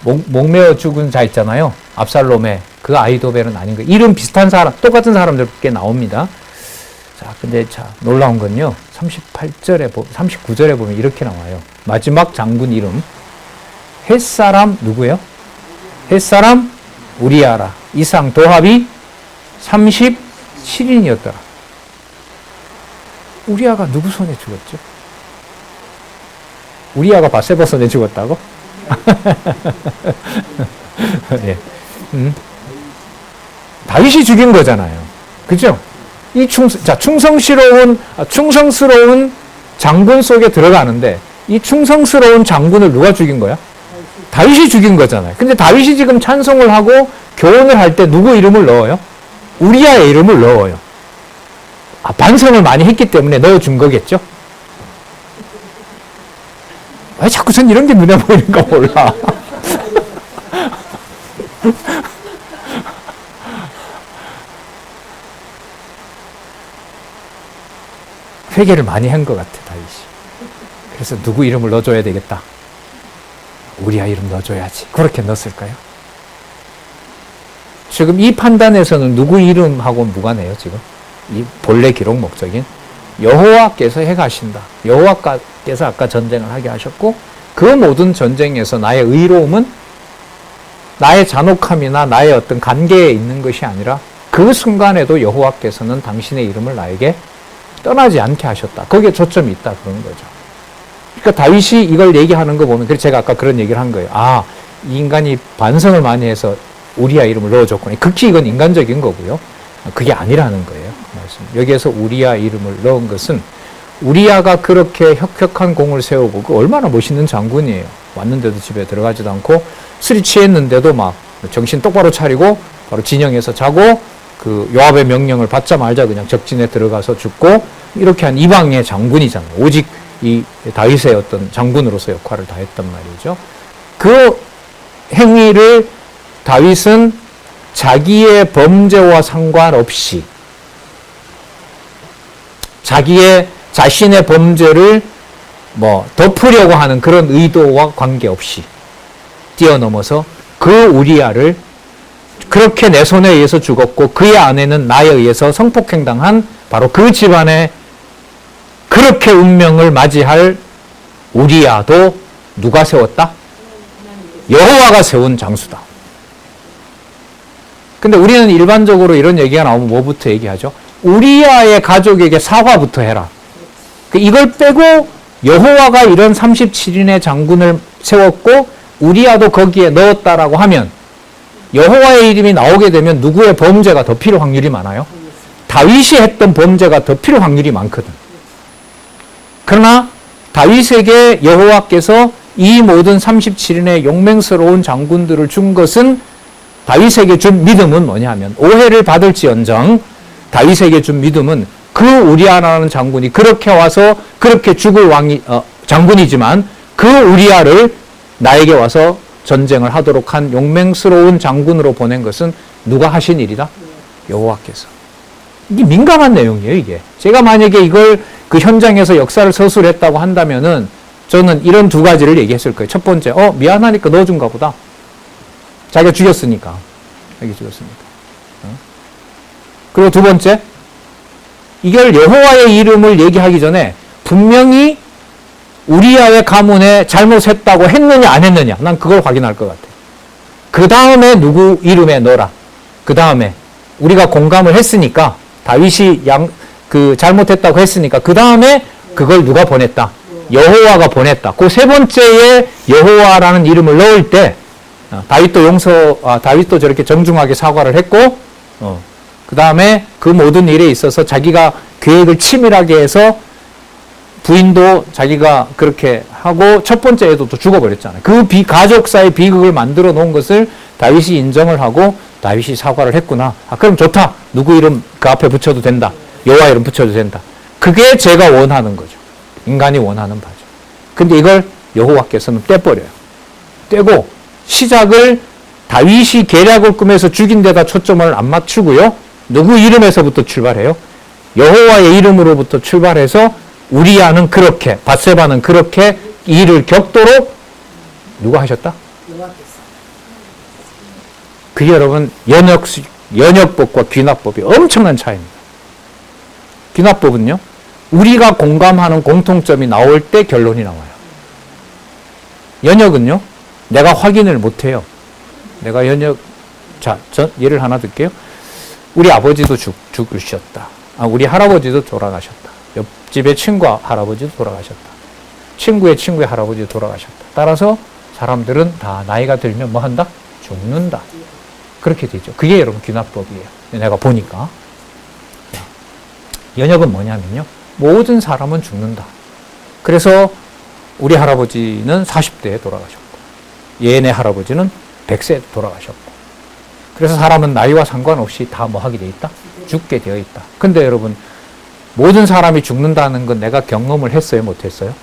목매어 죽은 자 있잖아요. 압살롬의 그 아히도벨은 아닌 거예요. 이름 비슷한 사람, 똑같은 사람들 꽤 나옵니다. 자, 근데 놀라운 건요. 39절에 보면 이렇게 나와요. 마지막 장군 이름. 헷사람 누구예요? 헷사람 우리아라. 이상 도합이 37인이었더라. 우리아가 누구 손에 죽었죠? 우리아가 바세바 손에 죽었다고? 네. 다윗이 죽인 거잖아요. 그죠? 이 충성스러운 장군 속에 들어가는데, 이 충성스러운 장군을 누가 죽인 거야? 다윗이 죽인 거잖아요. 근데 다윗이 지금 찬송을 하고 교훈을 할 때 누구 이름을 넣어요? 우리아의 이름을 넣어요. 반성을 많이 했기 때문에 넣어준 거겠죠? 왜 자꾸 전 이런 게 눈에 보이는가 몰라. 회개를 많이 한 것 같아, 다윗이. 그래서 누구 이름을 넣어줘야 되겠다. 우리아 이름 넣어줘야지. 그렇게 넣었을까요? 지금 이 판단에서는 누구 이름하고는 무관해요, 지금. 이 본래 기록 목적인 여호와께서 행하신다. 여호와께서 아까 전쟁을 하게 하셨고, 그 모든 전쟁에서 나의 의로움은 나의 잔혹함이나 나의 어떤 관계에 있는 것이 아니라 그 순간에도 여호와께서는 당신의 이름을 나에게 떠나지 않게 하셨다. 거기에 초점이 있다, 그런 거죠. 그러니까 다윗이 이걸 얘기하는 거 보면, 그래서 제가 아까 그런 얘기를 한 거예요. 이 인간이 반성을 많이 해서 우리아 이름을 넣어줬구나. 극히 이건 인간적인 거고요. 그게 아니라는 거예요. 여기에서 우리아 이름을 넣은 것은, 우리아가 그렇게 혁혁한 공을 세우고, 그 얼마나 멋있는 장군이에요. 왔는데도 집에 들어가지도 않고, 술이 취했는데도 막 정신 똑바로 차리고 바로 진영에서 자고, 그 요압의 명령을 받자마자 그냥 적진에 들어가서 죽고 이렇게 한 이방의 장군이잖아요. 오직 이 다윗의 어떤 장군으로서 역할을 다 했단 말이죠. 그 행위를 다윗은 자기의 범죄와 상관없이 자신의 범죄를 덮으려고 하는 그런 의도와 관계없이 뛰어넘어서 그 우리아를 그렇게 내 손에 의해서 죽었고 그의 아내는 나에 의해서 성폭행당한 바로 그 집안에 그렇게 운명을 맞이할 우리아도 누가 세웠다? 여호와가 세운 장수다. 근데 우리는 일반적으로 이런 얘기가 나오면 뭐부터 얘기하죠? 우리아의 가족에게 사과부터 해라. 이걸 빼고 여호와가 이런 37인의 장군을 세웠고 우리아도 거기에 넣었다라고 하면 여호와의 이름이 나오게 되면 누구의 범죄가 더 필요 확률이 많아요? 다윗이 했던 범죄가 더 필요 확률이 많거든. 그러나 다윗에게 여호와께서 이 모든 37인의 용맹스러운 장군들을 준 것은 다윗에게 준 믿음은 뭐냐면 오해를 받을지언정 다윗에게 준 믿음은 그 우리아라는 장군이 그렇게 와서 그렇게 죽을 장군이지만 그 우리아를 나에게 와서 전쟁을 하도록 한 용맹스러운 장군으로 보낸 것은 누가 하신 일이다? 여호와께서. 이게 민감한 내용이에요, 이게. 제가 만약에 이걸 그 현장에서 역사를 서술했다고 한다면은 저는 이런 두 가지를 얘기했을 거예요. 첫 번째, 미안하니까 넣어준가 보다. 자기가 죽였으니까. 자기가 죽였으니까. 그리고 두 번째, 이걸 여호와의 이름을 얘기하기 전에 분명히 우리아의 가문에 잘못했다고 했느냐 안 했느냐 난 그걸 확인할 것 같아. 그 다음에 누구 이름에 넣어라. 그 다음에 우리가 공감을 했으니까 다윗이 잘못했다고 했으니까 그 다음에 그걸 누가 보냈다. 여호와가 보냈다. 그 세 번째에 여호와라는 이름을 넣을 때 다윗도 저렇게 정중하게 사과를 했고 그 다음에 그 모든 일에 있어서 자기가 계획을 치밀하게 해서 부인도 자기가 그렇게 하고 첫 번째 애도 또 죽어버렸잖아요. 그 가족사의 비극을 만들어 놓은 것을 다윗이 인정을 하고 다윗이 사과를 했구나. 그럼 좋다. 누구 이름 그 앞에 붙여도 된다. 여호와 이름 붙여도 된다. 그게 제가 원하는 거죠. 인간이 원하는 바죠. 근데 이걸 여호와께서는 떼버려요. 떼고 시작을 다윗이 계략을 꾸며서 죽인 데다 초점을 안 맞추고요. 누구 이름에서부터 출발해요? 여호와의 이름으로부터 출발해서 우리아는 그렇게, 밧세바는 그렇게 일을 겪도록 누가 하셨다? 그게 여러분 연역법과 귀납법이 엄청난 차이입니다. 귀납법은요, 우리가 공감하는 공통점이 나올 때 결론이 나와요. 연역은요, 내가 확인을 못해요. 내가 전 예를 하나 들게요. 우리 아버지도 죽으셨다. 우리 할아버지도 돌아가셨다. 옆집의 친구 할아버지도 돌아가셨다. 친구의 할아버지도 돌아가셨다. 따라서 사람들은 다 나이가 들면 뭐 한다? 죽는다. 그렇게 되죠. 그게 여러분 귀납법이에요. 내가 보니까. 연역은 뭐냐면요. 모든 사람은 죽는다. 그래서 우리 할아버지는 40대에 돌아가셨고 얘네 할아버지는 100세에 돌아가셨고 그래서 사람은 나이와 상관없이 다 뭐 하게 돼 있다? 죽게 되어 있다. 근데 여러분 모든 사람이 죽는다는 건 내가 경험을 했어요? 못했어요?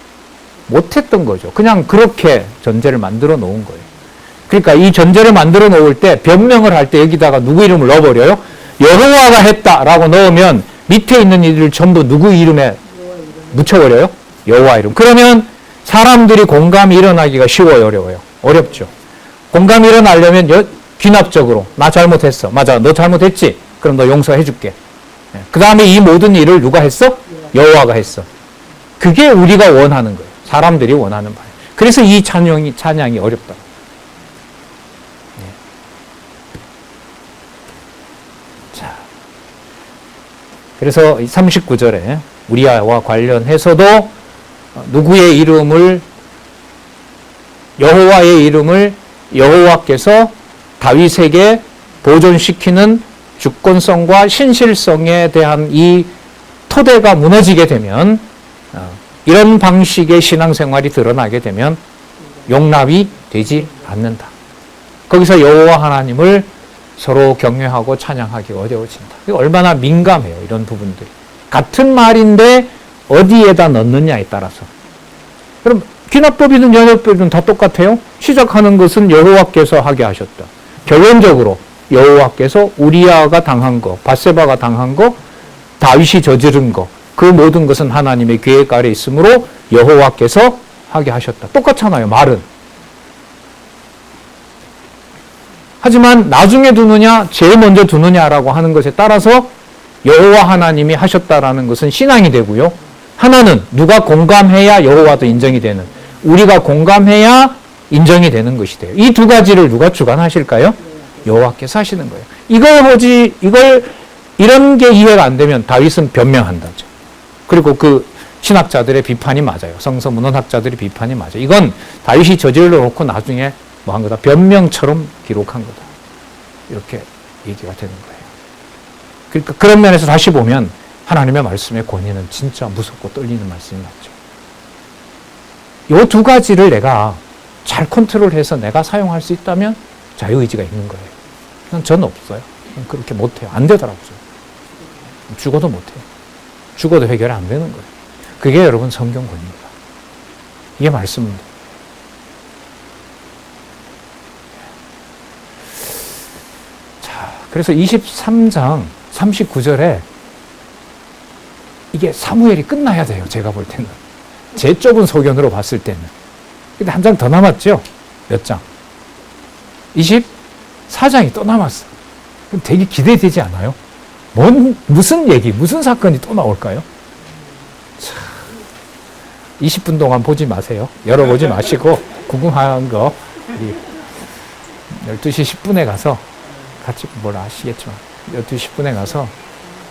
못했던 거죠. 그냥 그렇게 전제를 만들어 놓은 거예요. 그러니까 이 전제를 만들어 놓을 때 변명을 할 때 여기다가 누구 이름을 넣어버려요? 여호와가 했다라고 넣으면 밑에 있는 이들을 전부 누구 이름에 묻혀버려요? 여호와 이름. 그러면 사람들이 공감이 일어나기가 쉬워요? 어려워요? 어렵죠. 공감이 일어나려면 귀납적으로 나 잘못했어. 맞아. 너 잘못했지? 그럼 너 용서해줄게. 그 다음에 이 모든 일을 누가 했어? 여호와가 했어. 그게 우리가 원하는 거예요. 사람들이 원하는 바예요. 그래서 이 찬양이 어렵다. 자, 그래서 39절에 우리아와 관련해서도 누구의 이름을 여호와의 이름을 여호와께서 다윗에게 보존시키는 주권성과 신실성에 대한 이 토대가 무너지게 되면 이런 방식의 신앙생활이 드러나게 되면 용납이 되지 않는다. 거기서 여호와 하나님을 서로 경외하고 찬양하기가 어려워진다. 얼마나 민감해요, 이런 부분들이. 같은 말인데 어디에다 넣느냐에 따라서. 그럼 기납법이든 연회법이든 다 똑같아요. 시작하는 것은 여호와께서 하게 하셨다. 결론적으로 여호와께서 우리아가 당한 거, 밧세바가 당한 거, 다윗이 저지른 거, 그 모든 것은 하나님의 계획 아래 있으므로 여호와께서 하게 하셨다. 똑같잖아요, 말은. 하지만 나중에 두느냐, 제일 먼저 두느냐라고 하는 것에 따라서 여호와 하나님이 하셨다라는 것은 신앙이 되고요. 하나는 누가 공감해야 여호와도 인정이 되는, 우리가 공감해야 인정이 되는 것이 돼요. 이 두 가지를 누가 주관하실까요? 여호와께서 하시는 거예요. 이런 게 이해가 안 되면 다윗은 변명한다죠. 그리고 그 신학자들의 비판이 맞아요. 성서문헌학자들의 비판이 맞아요. 이건 다윗이 저질러 놓고 나중에 뭐 한 거다. 변명처럼 기록한 거다. 이렇게 얘기가 되는 거예요. 그러니까 그런 면에서 다시 보면 하나님의 말씀의 권위는 진짜 무섭고 떨리는 말씀이 맞죠. 이 두 가지를 내가 잘 컨트롤해서 내가 사용할 수 있다면 자유의지가 있는 거예요. 저는 없어요. 그렇게 못해요. 안 되더라고요. 죽어도 못해요. 죽어도 해결이 안 되는 거예요. 그게 여러분 성경 권위입니다. 이게 말씀입니다. 자, 그래서 23장 39절에 이게 사무엘이 끝나야 돼요. 제가 볼 때는. 제 좁은 소견으로 봤을 때는. 근데 한 장 더 남았죠? 몇 장? 24장이 또 남았어. 그럼 되게 기대되지 않아요? 무슨 얘기, 무슨 사건이 또 나올까요? 자, 20분 동안 보지 마세요. 열어보지 마시고, 궁금한 거, 우리 12시 10분에 가서, 같이 뭘 아시겠지만, 12시 10분에 가서,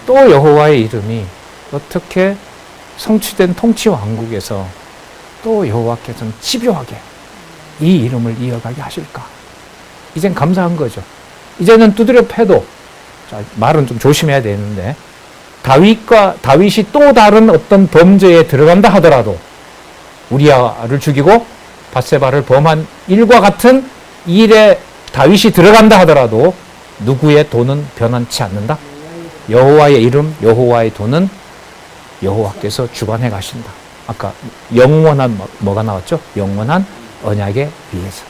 또 여호와의 이름이 어떻게 성취된 통치 왕국에서 또 여호와께서는 집요하게 이 이름을 이어가게 하실까? 이젠 감사한 거죠. 이제는 두드려 패도, 자, 말은 좀 조심해야 되는데, 다윗이 또 다른 어떤 범죄에 들어간다 하더라도, 우리아를 죽이고 밧세바를 범한 일과 같은 일에 다윗이 들어간다 하더라도, 누구의 돈은 변함치 않는다? 여호와의 이름, 여호와의 돈은 여호와께서 주관해 가신다. 아까 영원한 뭐가 나왔죠? 영원한 언약에 의해서.